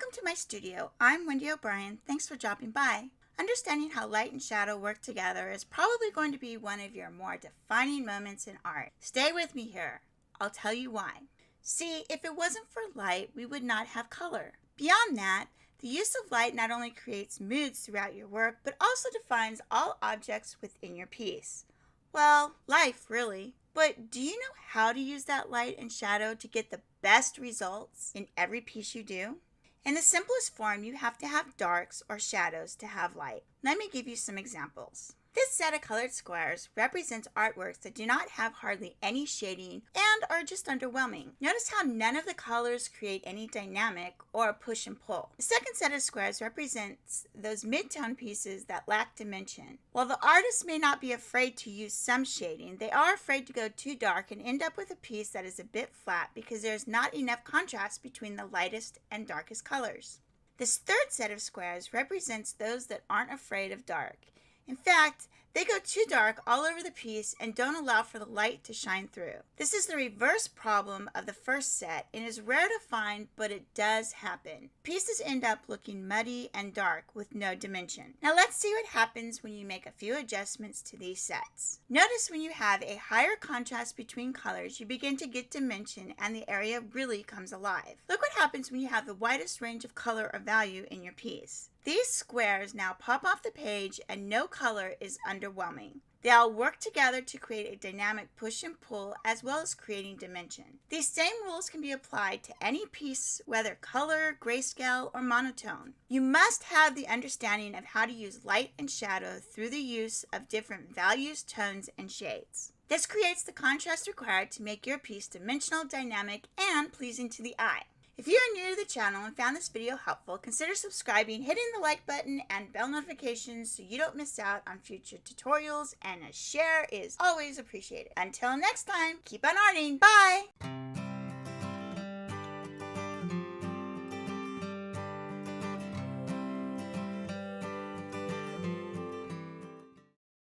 Welcome to my studio. I'm Wendy O'Brien. Thanks for dropping by. Understanding how light and shadow work together is probably going to be one of your more defining moments in art. Stay with me here. I'll tell you why. See, if it wasn't for light, we would not have color. Beyond that, the use of light not only creates moods throughout your work, but also defines all objects within your piece. Well, life, really. But do you know how to use that light and shadow to get the best results in every piece you do? In the simplest form, you have to have darks or shadows to have light. Let me give you some examples. This set of colored squares represents artworks that do not have hardly any shading and are just underwhelming. Notice how none of the colors create any dynamic or push and pull. The second set of squares represents those mid-tone pieces that lack dimension. While the artist may not be afraid to use some shading, they are afraid to go too dark and end up with a piece that is a bit flat because there's not enough contrast between the lightest and darkest colors. This third set of squares represents those that aren't afraid of dark. In fact, they go too dark all over the piece and don't allow for the light to shine through. This is the reverse problem of the first set and is rare to find, but it does happen. Pieces end up looking muddy and dark with no dimension. Now let's see what happens when you make a few adjustments to these sets. Notice when you have a higher contrast between colors, you begin to get dimension and the area really comes alive. Look what happens when you have the widest range of color or value in your piece. These squares now pop off the page and no color is underwhelming. They all work together to create a dynamic push and pull as well as creating dimension. These same rules can be applied to any piece, whether color, grayscale, or monotone. You must have the understanding of how to use light and shadow through the use of different values, tones, and shades. This creates the contrast required to make your piece dimensional, dynamic, and pleasing to the eye. If you are new to the channel and found this video helpful, consider subscribing, hitting the like button, and bell notifications so you don't miss out on future tutorials, and a share is always appreciated. Until next time, keep on arting. Bye!